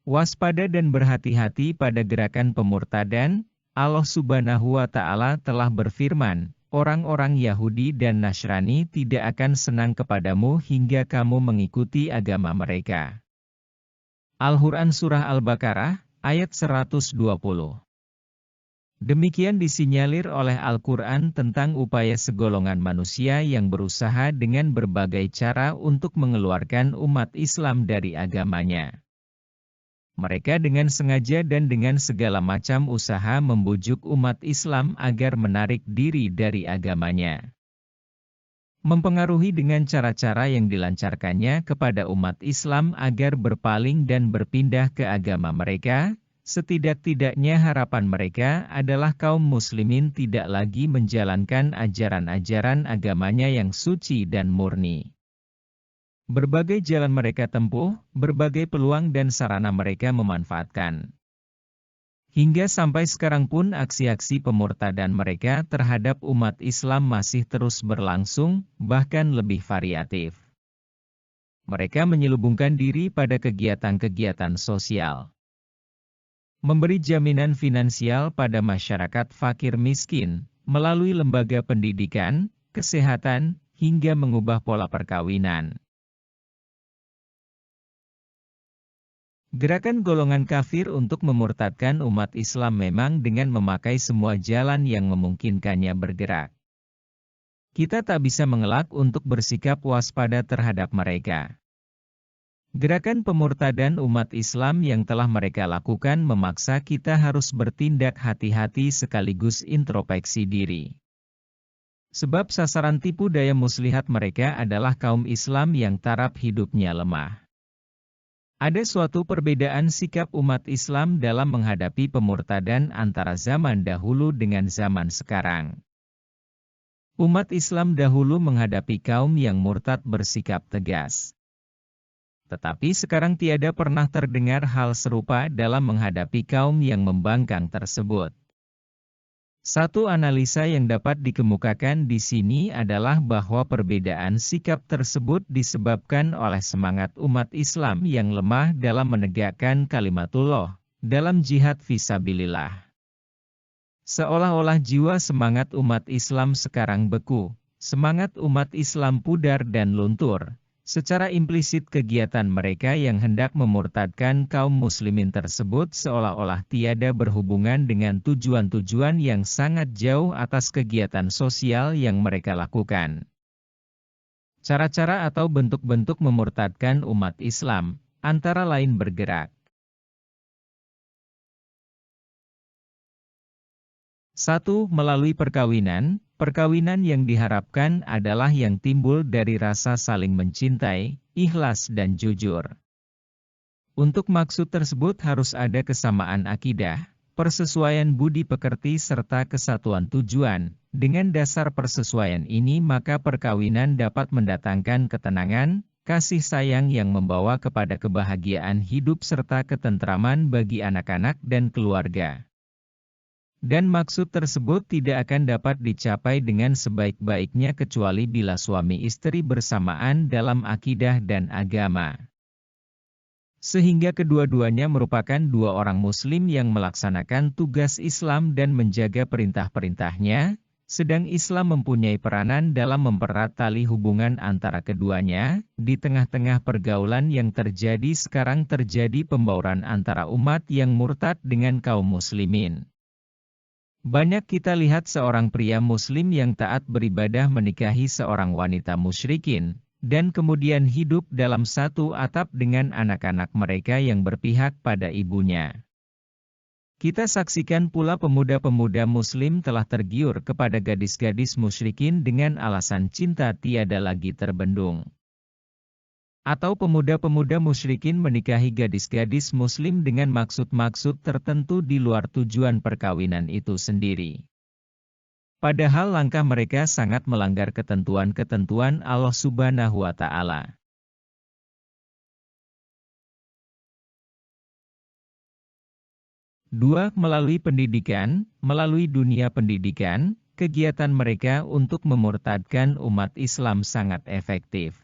Waspada dan berhati-hati pada gerakan pemurtadan. Allah Subhanahu wa Ta'ala telah berfirman, orang-orang Yahudi dan Nasrani tidak akan senang kepadamu hingga kamu mengikuti agama mereka. Al-Quran Surah Al-Baqarah, ayat 120. Demikian disinyalir oleh Al-Quran tentang upaya segolongan manusia yang berusaha dengan berbagai cara untuk mengeluarkan umat Islam dari agamanya. Mereka dengan sengaja dan dengan segala macam usaha membujuk umat Islam agar menarik diri dari agamanya. Mempengaruhi dengan cara-cara yang dilancarkannya kepada umat Islam agar berpaling dan berpindah ke agama mereka. Setidak-tidaknya harapan mereka adalah kaum muslimin tidak lagi menjalankan ajaran-ajaran agamanya yang suci dan murni. Berbagai jalan mereka tempuh, berbagai peluang dan sarana mereka memanfaatkan. Hingga sampai sekarang pun aksi-aksi pemurtadan mereka terhadap umat Islam masih terus berlangsung, bahkan lebih variatif. Mereka menyelubungkan diri pada kegiatan-kegiatan sosial. Memberi jaminan finansial pada masyarakat fakir miskin, melalui lembaga pendidikan, kesehatan, hingga mengubah pola perkawinan. Gerakan golongan kafir untuk memurtadkan umat Islam memang dengan memakai semua jalan yang memungkinkannya bergerak. Kita tak bisa mengelak untuk bersikap waspada terhadap mereka. Gerakan pemurtadan umat Islam yang telah mereka lakukan memaksa kita harus bertindak hati-hati sekaligus introspeksi diri. Sebab sasaran tipu daya muslihat mereka adalah kaum Islam yang taraf hidupnya lemah. Ada suatu perbedaan sikap umat Islam dalam menghadapi pemurtadan antara zaman dahulu dengan zaman sekarang. Umat Islam dahulu menghadapi kaum yang murtad bersikap tegas. Tetapi sekarang tiada pernah terdengar hal serupa dalam menghadapi kaum yang membangkang tersebut. Satu analisa yang dapat dikemukakan di sini adalah bahwa perbedaan sikap tersebut disebabkan oleh semangat umat Islam yang lemah dalam menegakkan kalimatullah, dalam jihad fisabilillah. Seolah-olah jiwa semangat umat Islam sekarang beku, semangat umat Islam pudar dan luntur. Secara implisit kegiatan mereka yang hendak memurtadkan kaum muslimin tersebut seolah-olah tiada berhubungan dengan tujuan-tujuan yang sangat jauh atas kegiatan sosial yang mereka lakukan. Cara-cara atau bentuk-bentuk memurtadkan umat Islam, antara lain bergerak. 1. Melalui perkawinan. Perkawinan yang diharapkan adalah yang timbul dari rasa saling mencintai, ikhlas dan jujur. Untuk maksud tersebut harus ada kesamaan akidah, persesuaian budi pekerti serta kesatuan tujuan. Dengan dasar persesuaian ini maka perkawinan dapat mendatangkan ketenangan, kasih sayang yang membawa kepada kebahagiaan hidup serta ketentraman bagi anak-anak dan keluarga. Dan maksud tersebut tidak akan dapat dicapai dengan sebaik-baiknya kecuali bila suami istri bersamaan dalam akidah dan agama. Sehingga kedua-duanya merupakan dua orang muslim yang melaksanakan tugas Islam dan menjaga perintah-perintahnya, sedang Islam mempunyai peranan dalam mempererat tali hubungan antara keduanya. Di tengah-tengah pergaulan yang terjadi sekarang terjadi pembauran antara umat yang murtad dengan kaum muslimin. Banyak kita lihat seorang pria muslim yang taat beribadah menikahi seorang wanita musyrikin, dan kemudian hidup dalam satu atap dengan anak-anak mereka yang berpihak pada ibunya. Kita saksikan pula pemuda-pemuda muslim telah tergiur kepada gadis-gadis musyrikin dengan alasan cinta tiada lagi terbendung. Atau pemuda-pemuda musyrikin menikahi gadis-gadis muslim dengan maksud-maksud tertentu di luar tujuan perkawinan itu sendiri. Padahal langkah mereka sangat melanggar ketentuan-ketentuan Allah Subhanahu wa Ta'ala. Dua, melalui pendidikan, melalui dunia pendidikan, kegiatan mereka untuk memurtadkan umat Islam sangat efektif.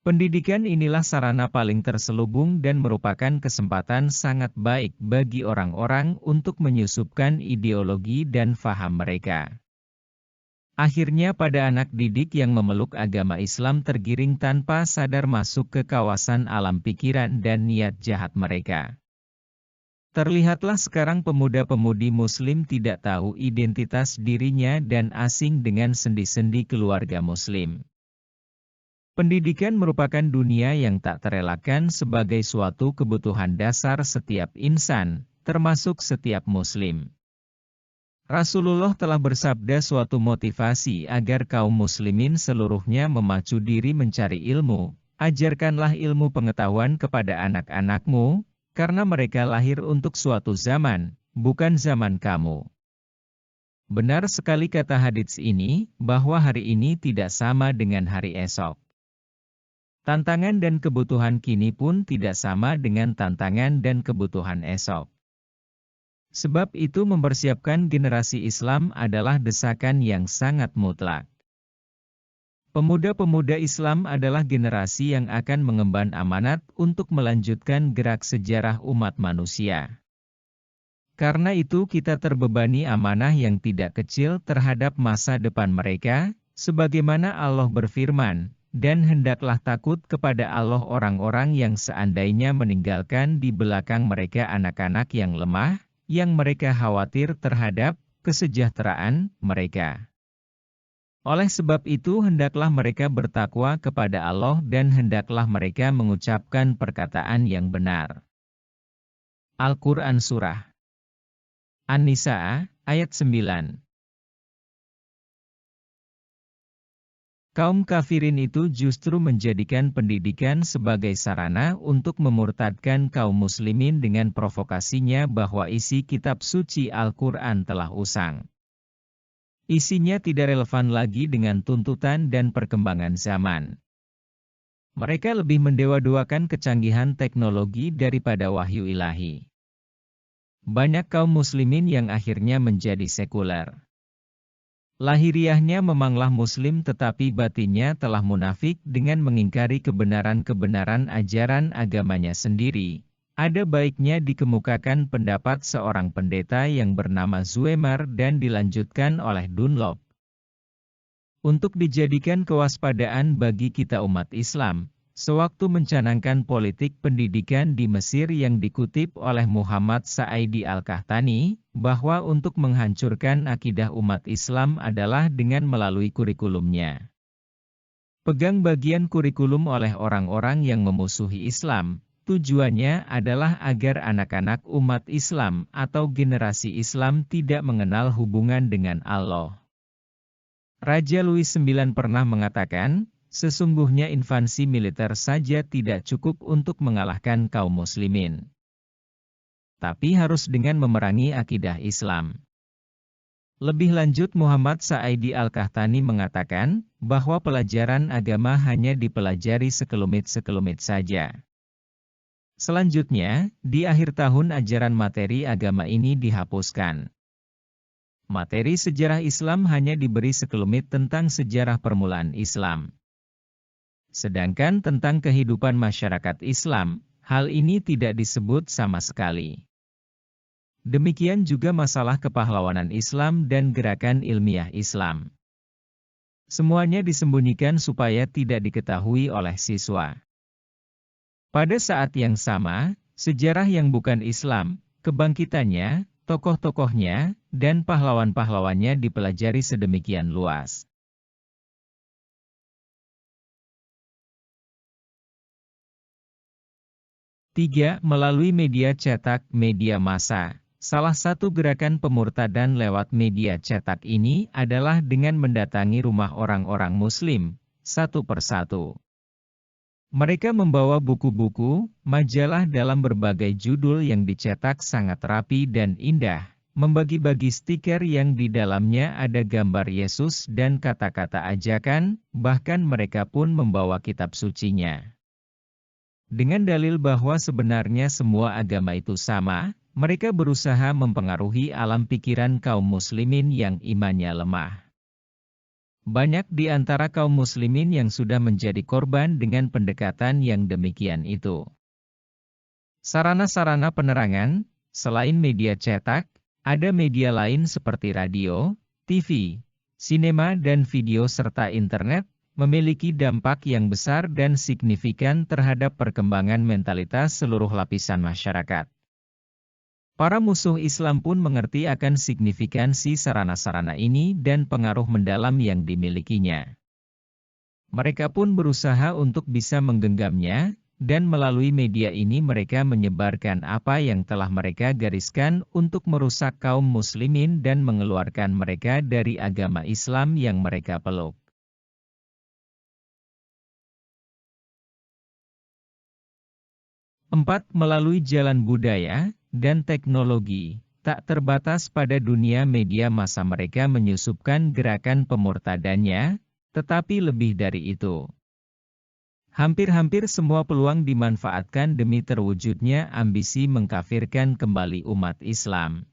Pendidikan inilah sarana paling terselubung dan merupakan kesempatan sangat baik bagi orang-orang untuk menyusupkan ideologi dan faham mereka. Akhirnya pada anak didik yang memeluk agama Islam tergiring tanpa sadar masuk ke kawasan alam pikiran dan niat jahat mereka. Terlihatlah sekarang pemuda-pemudi Muslim tidak tahu identitas dirinya dan asing dengan sendi-sendi keluarga Muslim. Pendidikan merupakan dunia yang tak terelakkan sebagai suatu kebutuhan dasar setiap insan, termasuk setiap Muslim. Rasulullah telah bersabda suatu motivasi agar kaum muslimin seluruhnya memacu diri mencari ilmu. Ajarkanlah ilmu pengetahuan kepada anak-anakmu, karena mereka lahir untuk suatu zaman, bukan zaman kamu. Benar sekali kata hadits ini, bahwa hari ini tidak sama dengan hari esok. Tantangan dan kebutuhan kini pun tidak sama dengan tantangan dan kebutuhan esok. Sebab itu mempersiapkan generasi Islam adalah desakan yang sangat mutlak. Pemuda-pemuda Islam adalah generasi yang akan mengemban amanat untuk melanjutkan gerak sejarah umat manusia. Karena itu kita terbebani amanah yang tidak kecil terhadap masa depan mereka, sebagaimana Allah berfirman, dan hendaklah takut kepada Allah orang-orang yang seandainya meninggalkan di belakang mereka anak-anak yang lemah, yang mereka khawatir terhadap kesejahteraan mereka. Oleh sebab itu hendaklah mereka bertakwa kepada Allah dan hendaklah mereka mengucapkan perkataan yang benar. Al-Quran Surah An-Nisa, ayat 9. Kaum kafirin itu justru menjadikan pendidikan sebagai sarana untuk memurtadkan kaum muslimin dengan provokasinya bahwa isi kitab suci Al-Quran telah usang. Isinya tidak relevan lagi dengan tuntutan dan perkembangan zaman. Mereka lebih mendewa-dewakan kecanggihan teknologi daripada wahyu ilahi. Banyak kaum muslimin yang akhirnya menjadi sekuler. Lahiriahnya memanglah Muslim tetapi batinnya telah munafik dengan mengingkari kebenaran-kebenaran ajaran agamanya sendiri. Ada baiknya dikemukakan pendapat seorang pendeta yang bernama Zuemar dan dilanjutkan oleh Dunlop. Untuk dijadikan kewaspadaan bagi kita umat Islam, sewaktu mencanangkan politik pendidikan di Mesir yang dikutip oleh Muhammad Sa'idi Al-Qahtani, bahwa untuk menghancurkan akidah umat Islam adalah dengan melalui kurikulumnya. Pegang bagian kurikulum oleh orang-orang yang memusuhi Islam, tujuannya adalah agar anak-anak umat Islam atau generasi Islam tidak mengenal hubungan dengan Allah. Raja Louis IX pernah mengatakan, sesungguhnya invasi militer saja tidak cukup untuk mengalahkan kaum muslimin. Tapi harus dengan memerangi akidah Islam. Lebih lanjut Muhammad Sa'idi Al-Qahtani mengatakan, bahwa pelajaran agama hanya dipelajari sekelumit-sekelumit saja. Selanjutnya, di akhir tahun ajaran materi agama ini dihapuskan. Materi sejarah Islam hanya diberi sekelumit tentang sejarah permulaan Islam. Sedangkan tentang kehidupan masyarakat Islam, hal ini tidak disebut sama sekali. Demikian juga masalah kepahlawanan Islam dan gerakan ilmiah Islam. Semuanya disembunyikan supaya tidak diketahui oleh siswa. Pada saat yang sama, sejarah yang bukan Islam, kebangkitannya, tokoh-tokohnya, dan pahlawan-pahlawannya dipelajari sedemikian luas. 3. Melalui media cetak, media massa. Salah satu gerakan pemurtadan lewat media cetak ini adalah dengan mendatangi rumah orang-orang Muslim, satu persatu. Mereka membawa buku-buku, majalah dalam berbagai judul yang dicetak sangat rapi dan indah, membagi-bagi stiker yang di dalamnya ada gambar Yesus dan kata-kata ajakan, bahkan mereka pun membawa kitab sucinya. Dengan dalil bahwa sebenarnya semua agama itu sama, mereka berusaha mempengaruhi alam pikiran kaum muslimin yang imannya lemah. Banyak di antara kaum muslimin yang sudah menjadi korban dengan pendekatan yang demikian itu. Sarana-sarana penerangan, selain media cetak, ada media lain seperti radio, TV, sinema dan video serta internet, memiliki dampak yang besar dan signifikan terhadap perkembangan mentalitas seluruh lapisan masyarakat. Para musuh Islam pun mengerti akan signifikansi sarana-sarana ini dan pengaruh mendalam yang dimilikinya. Mereka pun berusaha untuk bisa menggenggamnya, dan melalui media ini mereka menyebarkan apa yang telah mereka gariskan untuk merusak kaum muslimin dan mengeluarkan mereka dari agama Islam yang mereka peluk. 4. Melalui jalan budaya dan teknologi, tak terbatas pada dunia media massa mereka menyusupkan gerakan pemurtadannya, tetapi lebih dari itu. Hampir-hampir semua peluang dimanfaatkan demi terwujudnya ambisi mengkafirkan kembali umat Islam.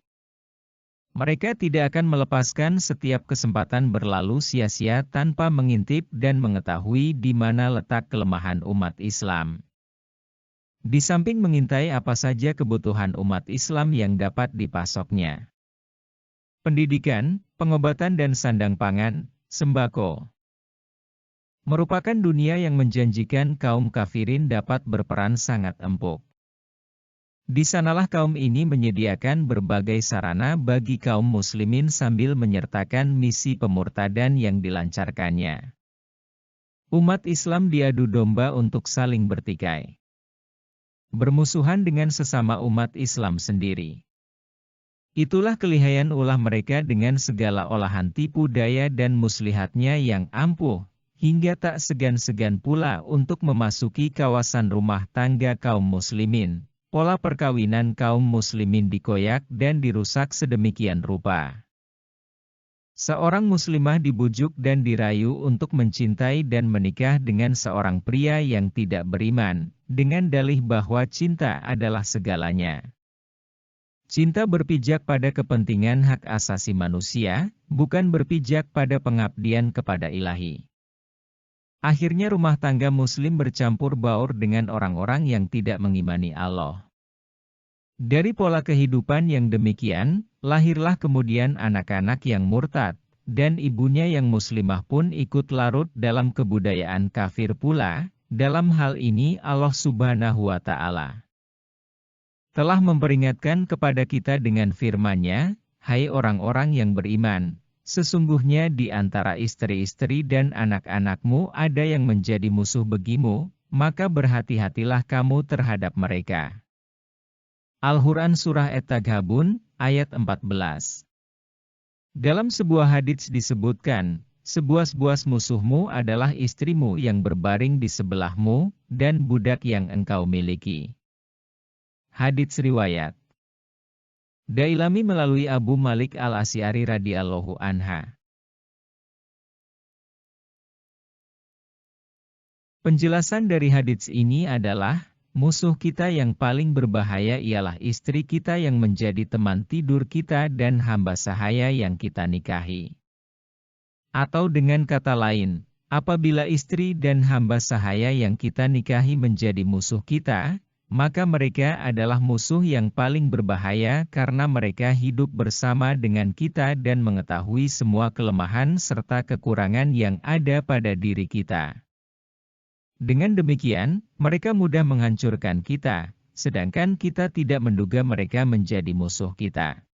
Mereka tidak akan melepaskan setiap kesempatan berlalu sia-sia tanpa mengintip dan mengetahui di mana letak kelemahan umat Islam. Di samping mengintai apa saja kebutuhan umat Islam yang dapat dipasoknya. Pendidikan, pengobatan dan sandang pangan, sembako. Merupakan dunia yang menjanjikan kaum kafirin dapat berperan sangat empuk. Di sanalah kaum ini menyediakan berbagai sarana bagi kaum muslimin sambil menyertakan misi pemurtadan yang dilancarkannya. Umat Islam diadu domba untuk saling bertikai. Bermusuhan dengan sesama umat Islam sendiri. Itulah kelihayan ulah mereka dengan segala olahan tipu daya dan muslihatnya yang ampuh, hingga tak segan-segan pula untuk memasuki kawasan rumah tangga kaum muslimin. Pola perkawinan kaum muslimin dikoyak dan dirusak sedemikian rupa. Seorang muslimah dibujuk dan dirayu untuk mencintai dan menikah dengan seorang pria yang tidak beriman, dengan dalih bahwa cinta adalah segalanya. Cinta berpijak pada kepentingan hak asasi manusia, bukan berpijak pada pengabdian kepada Ilahi. Akhirnya rumah tangga muslim bercampur baur dengan orang-orang yang tidak mengimani Allah. Dari pola kehidupan yang demikian, lahirlah kemudian anak-anak yang murtad, dan ibunya yang muslimah pun ikut larut dalam kebudayaan kafir pula. Dalam hal ini Allah Subhanahu wa Ta'ala telah memperingatkan kepada kita dengan firman-Nya, "Hai orang-orang yang beriman, sesungguhnya di antara istri-istri dan anak-anakmu ada yang menjadi musuh bagimu, maka berhati-hatilah kamu terhadap mereka." Al-Quran Surah At-Taghabun, ayat 14. Dalam sebuah hadits disebutkan, sebuah-buah musuhmu adalah istrimu yang berbaring di sebelahmu, dan budak yang engkau miliki. Hadits riwayat Dailami melalui Abu Malik al-Asy'ari radhiyallahu anha. Penjelasan dari hadits ini adalah, musuh kita yang paling berbahaya ialah istri kita yang menjadi teman tidur kita dan hamba sahaya yang kita nikahi. Atau dengan kata lain, apabila istri dan hamba sahaya yang kita nikahi menjadi musuh kita, maka mereka adalah musuh yang paling berbahaya karena mereka hidup bersama dengan kita dan mengetahui semua kelemahan serta kekurangan yang ada pada diri kita. Dengan demikian, mereka mudah menghancurkan kita, sedangkan kita tidak menduga mereka menjadi musuh kita.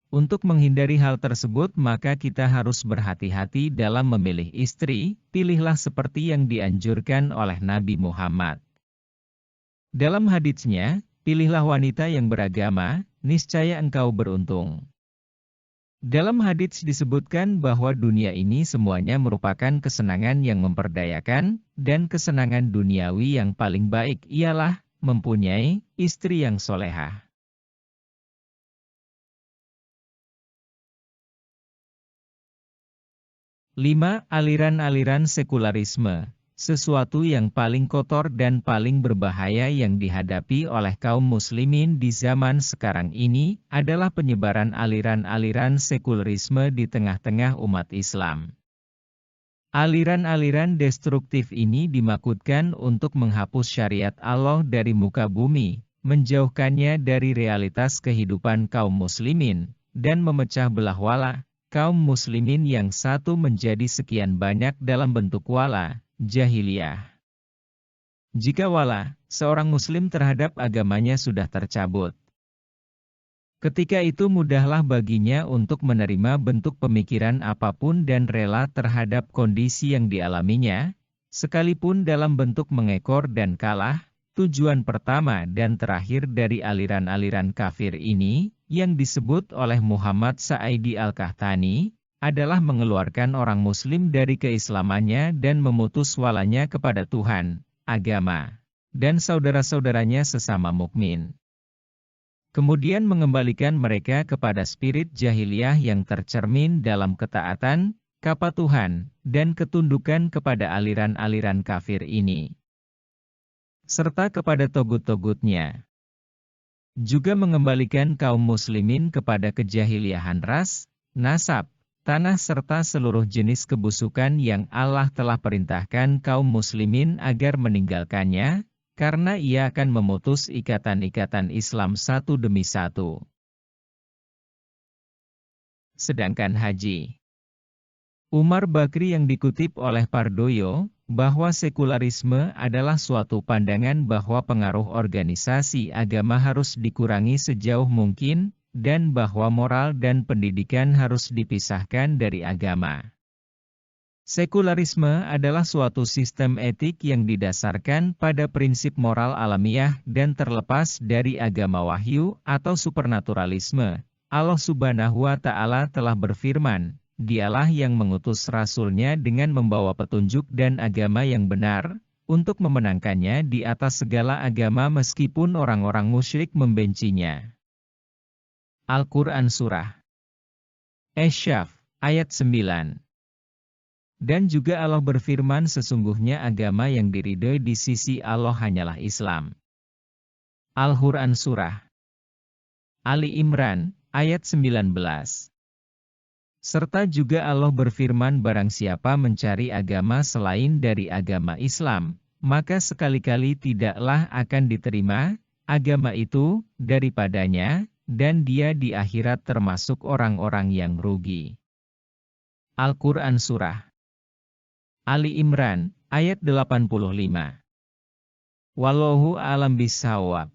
Untuk menghindari hal tersebut maka kita harus berhati-hati dalam memilih istri, pilihlah seperti yang dianjurkan oleh Nabi Muhammad. Dalam haditsnya, pilihlah wanita yang beragama, niscaya engkau beruntung. Dalam hadits disebutkan bahwa dunia ini semuanya merupakan kesenangan yang memperdayakan, dan kesenangan duniawi yang paling baik ialah mempunyai istri yang solehah. 5. Aliran-aliran sekularisme. Sesuatu yang paling kotor dan paling berbahaya yang dihadapi oleh kaum muslimin di zaman sekarang ini adalah penyebaran aliran-aliran sekularisme di tengah-tengah umat Islam. Aliran-aliran destruktif ini dimaksudkan untuk menghapus syariat Allah dari muka bumi, menjauhkannya dari realitas kehidupan kaum muslimin, dan memecah belah wala, kaum muslimin yang satu menjadi sekian banyak dalam bentuk wala, jahiliyah. Jika wala, seorang muslim terhadap agamanya sudah tercabut, ketika itu mudahlah baginya untuk menerima bentuk pemikiran apapun dan rela terhadap kondisi yang dialaminya, sekalipun dalam bentuk mengekor dan kalah. Tujuan pertama dan terakhir dari aliran-aliran kafir ini, yang disebut oleh Muhammad Sa'idi Al-Qahtani, adalah mengeluarkan orang muslim dari keislamannya dan memutus walanya kepada Tuhan, agama, dan saudara-saudaranya sesama mukmin. Kemudian mengembalikan mereka kepada spirit jahiliyah yang tercermin dalam ketaatan, kepatuhan, dan ketundukan kepada aliran-aliran kafir ini, serta kepada togut-togutnya. Juga mengembalikan kaum muslimin kepada kejahiliahan ras, nasab, tanah serta seluruh jenis kebusukan yang Allah telah perintahkan kaum muslimin agar meninggalkannya, karena ia akan memutus ikatan-ikatan Islam satu demi satu. Sedangkan Haji Umar Bakri yang dikutip oleh Pardoyo, bahwa sekularisme adalah suatu pandangan bahwa pengaruh organisasi agama harus dikurangi sejauh mungkin, dan bahwa moral dan pendidikan harus dipisahkan dari agama. Sekularisme adalah suatu sistem etik yang didasarkan pada prinsip moral alamiah dan terlepas dari agama wahyu atau supernaturalisme. Allah Subhanahu wa Ta'ala telah berfirman, Dialah yang mengutus Rasul-Nya dengan membawa petunjuk dan agama yang benar, untuk memenangkannya di atas segala agama meskipun orang-orang musyrik membencinya. Al-Quran Surah Asy-Syaff, ayat 9. Dan juga Allah berfirman sesungguhnya agama yang diridhoi di sisi Allah hanyalah Islam. Al-Quran Surah Ali Imran, ayat 19. Serta juga Allah berfirman barang siapa mencari agama selain dari agama Islam, maka sekali-kali tidaklah akan diterima agama itu daripadanya, dan dia di akhirat termasuk orang-orang yang rugi. Al-Quran Surah Ali Imran, ayat 85. Wallahu a'lam bishawab.